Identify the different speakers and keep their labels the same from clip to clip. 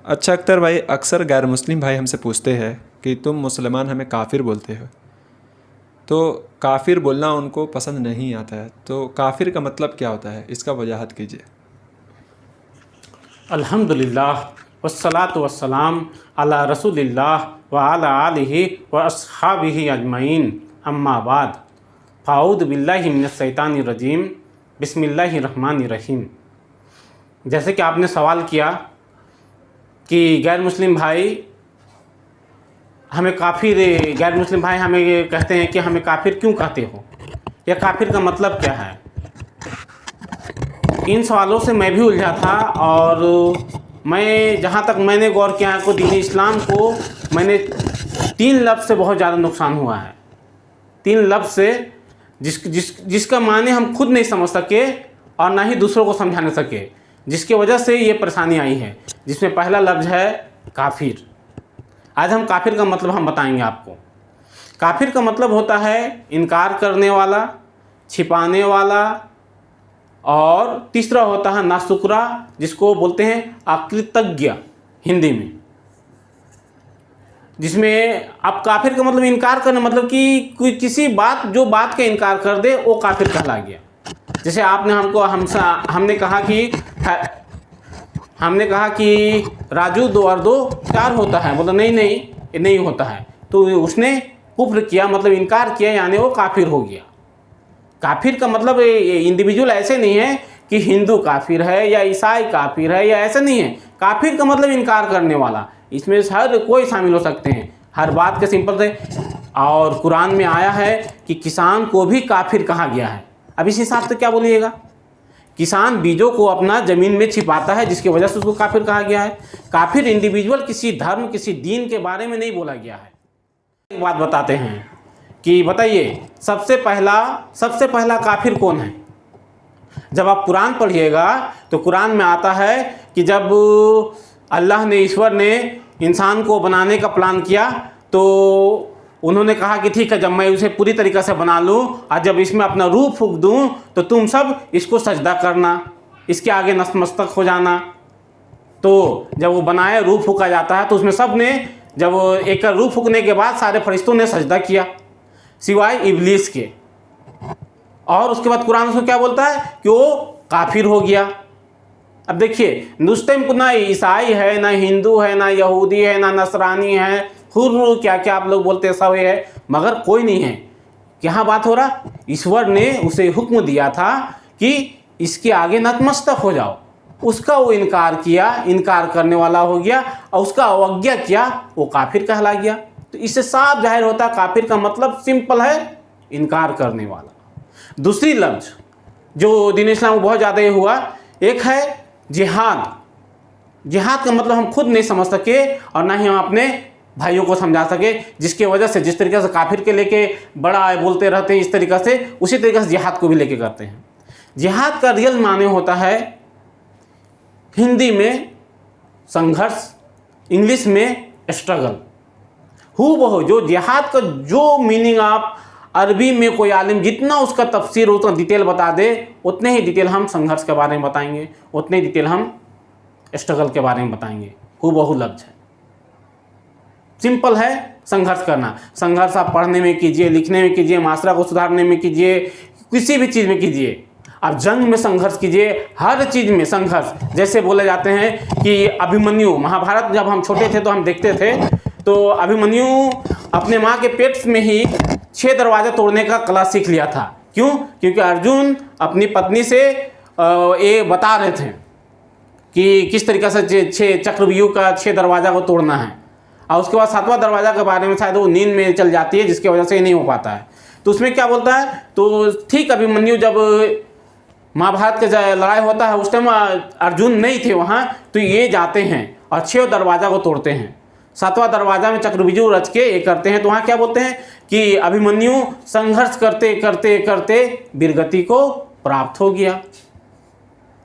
Speaker 1: अच्छा अख्तर भाई, अक्सर गैर मुस्लिम भाई हमसे पूछते हैं कि तुम मुसलमान हमें काफिर बोलते हो। तो काफिर बोलना उनको पसंद नहीं आता है, तो काफिर का मतलब क्या होता है, इसका वजाहत कीजिए।
Speaker 2: अल्हम्दुलिल्लाह वस्सलातु वस्सलाम अला रसूलिल्लाह व अला आलिहि व अस्हाबिहि अजमईन अम्मा बाद फ़ाऊज़ु बिल्लाहि मिनश शैतानिर रजीम बिस्मिल्लाहिर रहमानिर रहीम। जैसे कि आपने सवाल किया कि गैर मुस्लिम भाई हमें काफिर गैर मुस्लिम भाई हमें कहते हैं कि हमें काफिर क्यों कहते हो, या काफिर का मतलब क्या है। इन सवालों से मैं भी उलझा था, और मैं जहाँ तक मैंने गौर किया को दीन इस्लाम को मैंने 3 लफ्ज़ से बहुत ज़्यादा नुकसान हुआ है। 3 लफ्ज़ से जिसका माने हम खुद नहीं समझ सके और ना ही दूसरों को समझा सके, जिसकी वजह से ये परेशानी आई है। जिसमें पहला लफ्ज़ है काफिर। आज हम काफिर का मतलब हम बताएंगे आपको। काफिर का मतलब होता है इनकार करने वाला, छिपाने वाला, और तीसरा होता है नाशुक्रा, जिसको बोलते हैं अकृतज्ञ हिंदी में। जिसमें अब काफिर का मतलब इनकार करना, मतलब कि कोई किसी बात जो बात का इनकार कर दे वो काफिर कहला गया। जैसे आपने हमने कहा कि राजू 2 और 2 4 होता है, मतलब नहीं ये नहीं होता है, तो उसने कुफ्र किया, मतलब इनकार किया, यानी वो काफिर हो गया। काफिर का मतलब इंडिविजुअल ऐसे नहीं है कि हिंदू काफिर है या ईसाई काफिर है, या ऐसा नहीं है। काफिर का मतलब इनकार करने वाला, इसमें हर कोई शामिल हो सकते हैं, हर बात के सिंपल से। और कुरान में आया है कि किसान को भी काफिर कहा गया है। अब इस हिसाब से क्या बोलिएगा, किसान बीजों को अपना ज़मीन में छिपाता है, जिसकी वजह से उसको काफिर कहा गया है। काफिर इंडिविजुअल किसी धर्म किसी दीन के बारे में नहीं बोला गया है। एक बात बताते हैं कि बताइए सबसे पहला काफिर कौन है। जब आप कुरान पढ़िएगा तो कुरान में आता है कि जब अल्लाह ने, ईश्वर ने इंसान को बनाने का प्लान किया, तो उन्होंने कहा कि ठीक है, जब मैं उसे पूरी तरीक़े से बना लूँ और जब इसमें अपना रूह फूंक दूँ तो तुम सब इसको सजदा करना, इसके आगे नतमस्तक हो जाना। तो जब वो बनाए, रूह फूंका जाता है, तो उसमें सब ने, जब एक रूह फूंकने के बाद सारे फरिश्तों ने सजदा किया सिवाय इब्लीस के। और उसके बाद कुरान उसको क्या बोलता है कि वो काफिर हो गया। अब देखिए, उस टाइम को ना ईसाई है, ना हिंदू है, ना यहूदी है, ना नसरानी है, हुर्र क्या क्या आप लोग बोलते हैं, सब है, मगर कोई नहीं है। यहाँ बात हो रहा, ईश्वर ने उसे हुक्म दिया था कि इसके आगे नतमस्तक हो जाओ। उसका वो इनकार किया, इनकार करने वाला हो गया, और उसका अवज्ञा किया, वो काफिर कहला गया। तो इससे साफ जाहिर होता है काफिर का मतलब सिंपल है, इनकार करने वाला। दूसरी लफ्ज़ जो दीन इस्लाम में बहुत ज़्यादा हुआ, एक है जिहाद। जिहाद का मतलब हम खुद नहीं समझ सके और ना ही हम अपने भाइयों को समझा सके, जिसकी वजह से जिस तरीके से काफिर के लेके बड़ा बोलते रहते हैं, इस तरीक़े से उसी तरीके से जिहाद को भी लेके करते हैं। जिहाद का रियल माने होता है हिंदी में संघर्ष, इंग्लिश में स्ट्रगल। हूबहू जो जिहाद का जो मीनिंग आप अरबी में कोई आलिम जितना उसका तफसीर उतना डिटेल बता दे, उतने ही डिटेल हम संघर्ष के बारे में बताएंगे, उतने ही डिटेल हम स्ट्रगल के बारे में बताएंगे। हूबहू लफ्ज़ है, सिंपल है संघर्ष करना। संघर्ष आप पढ़ने में कीजिए, लिखने में कीजिए, माशरा को सुधारने में कीजिए, किसी भी चीज़ में कीजिए। आप जंग में संघर्ष कीजिए, हर चीज़ में संघर्ष। जैसे बोले जाते हैं कि अभिमन्यु, महाभारत जब हम छोटे थे तो हम देखते थे, तो अभिमन्यु अपने माँ के पेट में ही 6 दरवाजे तोड़ने का कला सीख लिया था। क्यों? क्योंकि अर्जुन अपनी पत्नी से ये बता रहे थे कि किस तरीक़े से 6 चक्रव्यूह का 6 दरवाज़ा को तोड़ना है, और उसके बाद 7वां दरवाज़ा के बारे में शायद वो नींद में चल जाती है, जिसकी वजह से नहीं हो पाता है। तो उसमें क्या बोलता है, तो ठीक अभिमन्यु जब महाभारत का लड़ाई होता है उस टाइम अर्जुन नहीं थे वहाँ, तो ये जाते हैं और 6 दरवाज़ा को तोड़ते हैं। 7वां दरवाज़ा में चक्रव्यूह रच के ये करते हैं। तो वहाँ क्या बोलते हैं कि अभिमन्यु संघर्ष करते करते करते वीरगति को प्राप्त हो गया।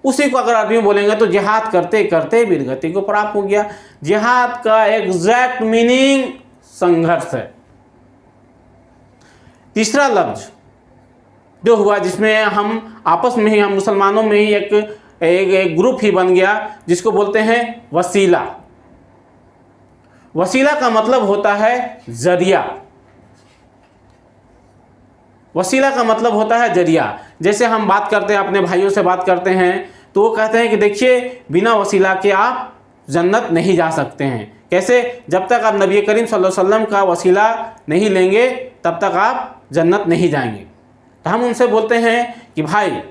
Speaker 2: उसी को अगर अरबी में बोलेंगे तो जिहाद करते करते वीरगति को प्राप्त हो गया। जिहाद का एग्जैक्ट मीनिंग संघर्ष है। तीसरा लफ्ज जो हुआ, जिसमें हम आपस में ही, हम मुसलमानों में ही एक ग्रुप ही बन गया, जिसको बोलते हैं वसीला। वसीला का मतलब होता है जरिया। वसीला का मतलब होता है जरिया। जैसे हम बात करते हैं, अपने भाइयों से बात करते हैं, तो वो कहते हैं कि देखिए बिना वसीला के आप जन्नत नहीं जा सकते हैं। कैसे? जब तक आप नबी करीम सल्लल्लाहु अलैहि वसल्लम का वसीला नहीं लेंगे तब तक आप जन्नत नहीं जाएंगे। तो हम उनसे बोलते हैं कि भाई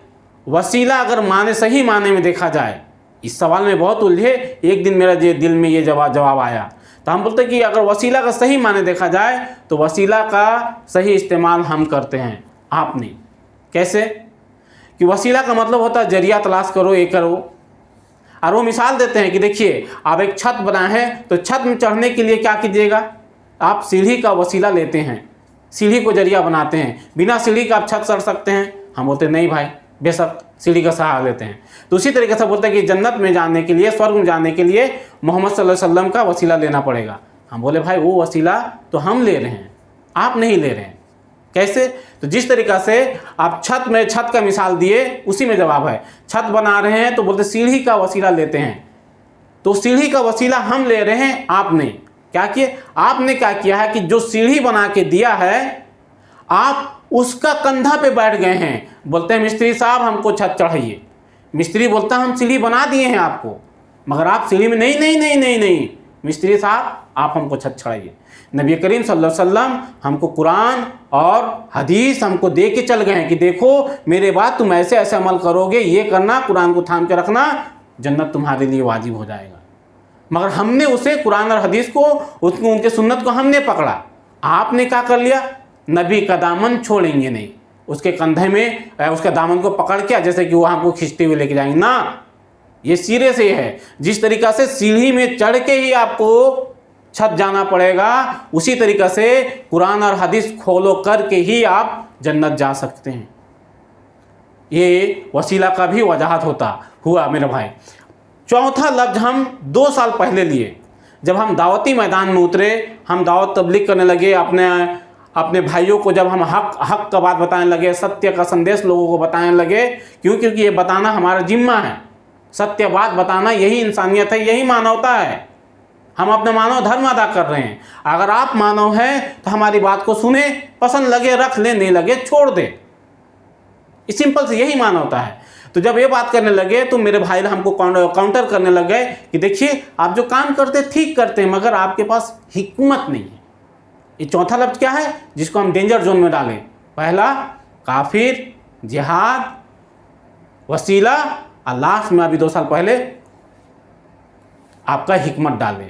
Speaker 2: वसीला अगर माने सही माने में देखा जाए, इस सवाल में बहुत उलझे, एक दिन मेरा दिल में ये जवाब आया। तो हम बोलते हैं कि अगर वसीला का सही माने देखा जाए तो वसीला का सही इस्तेमाल हम करते हैं, आप नहीं। कैसे? कि वसीला का मतलब होता है जरिया तलाश करो, ये करो। और वो मिसाल देते हैं कि देखिए आप एक छत बनाए हैं, तो छत में चढ़ने के लिए क्या कीजिएगा, आप सीढ़ी का वसीला लेते हैं, सीढ़ी को जरिया बनाते हैं। बिना सीढ़ी का आप छत चढ़ सकते हैं? हम बोलते हैं नहीं भाई, बेशक सीढ़ी का सहारा लेते हैं। तो उसी तरीके से बोलते हैं कि जन्नत में जाने के लिए, स्वर्ग में जाने के लिए मोहम्मद सल्लल्लाहु अलैहि वसल्लम का वसीला लेना पड़ेगा। हम बोले भाई वो वसीला तो हम ले रहे हैं, आप नहीं ले रहे हैं। कैसे? तो जिस तरीक़ा से आप छत का मिसाल दिए, उसी में जवाब है। छत बना रहे हैं तो बोलते सीढ़ी का वसीला लेते हैं, तो सीढ़ी का वसीला हम ले रहे हैं, आप नहीं। क्या किए? आपने क्या किया है कि जो सीढ़ी बना के दिया है, आप उसका कंधा पे बैठ गए हैं। बोलते हैं मिस्त्री साहब हमको छत चढ़ाइए। मिस्त्री बोलता है हम सीढ़ी बना दिए हैं आपको, मगर आप सीढ़ी में नहीं नहीं नहीं नहीं नहीं मिस्त्री साहब आप हमको छत चढ़ाइए। नबी करीम सल्लल्लाहु अलैहि वसल्लम हमको कुरान और हदीस हमको दे के चल गए हैं कि देखो मेरे बाद तुम ऐसे ऐसे अमल करोगे, ये करना, कुरान को थाम के रखना, जन्नत तुम्हारे लिए वाजिब हो जाएगा। मगर हमने उसे कुरान और हदीस को, उसको, उनके सुन्नत को हमने पकड़ा। आपने क्या कर लिया? नबी का दामन छोड़ेंगे नहीं, उसके कंधे में उसका दामन को पकड़ के जैसे कि वो हमको खींचते हुए लेके जाएंगे ना। ये सिरे से है। जिस तरीक़ा से सीढ़ी में चढ़ के ही आपको छत जाना पड़ेगा, उसी तरीक़ा से कुरान और हदीस फॉलो करके ही आप जन्नत जा सकते हैं। ये वसीला का भी वजाहत हुआ मेरे भाई। चौथा लफ्ज़ हम 2 साल पहले लिए, जब हम दावती मैदान में उतरे, हम दावत तबलीग करने लगे, अपने भाइयों को जब हम हक का बात बताने लगे, सत्य का संदेश लोगों को बताने लगे। क्योंकि ये बताना हमारा जिम्मा है, सत्य बात बताना, यही इंसानियत है, यही मानवता है। हम अपना मानव धर्म अदा कर रहे हैं। अगर आप मानव हैं तो हमारी बात को सुने, पसंद लगे रख ले, नहीं लगे छोड़ दे। इस सिंपल से यही मानवता है। तो जब ये बात करने लगे तो मेरे भाई हमको काउंटर करने लगे कि देखिए आप जो काम करते ठीक करते हैं, मगर आपके पास हिकमत नहीं है। ये चौथा लफ्ज़ क्या है जिसको हम डेंजर जोन में डालें? पहला काफिर, जिहाद, वसीला, और लास्ट में अभी 2 साल पहले आपका हिकमत डालें।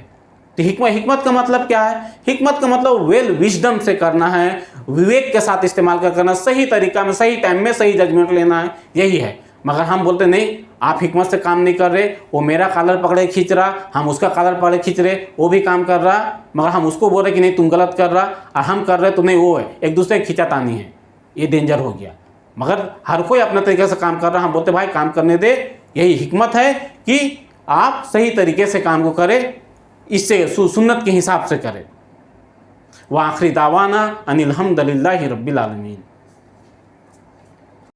Speaker 2: तो हिकमत का मतलब क्या है? हिकमत का मतलब वेल विजडम से करना है, विवेक के साथ इस्तेमाल करना, सही तरीका में, सही टाइम में सही जजमेंट लेना है, यही है। मगर हम बोलते नहीं, आप हिकमत से काम नहीं कर रहे, वो मेरा कॉलर पकड़े खींच रहा, हम उसका कॉलर पकड़े खींच रहे, वो भी काम कर रहा, मगर हम उसको बोल रहे कि नहीं तुम गलत कर रहा, और हम कर रहे तो नहीं वो है, एक दूसरे की खींचातानी है। ये डेंजर हो गया। मगर हर कोई अपने तरीके से काम कर रहा, हम बोलते भाई काम करने दे। यही हिकमत है कि आप सही तरीके से काम को करें, इससे सुन्नत के हिसाब से करें। व आखिरी दावाना अनिल हम्दुलिल्लाहि रब्बिल आलमीन।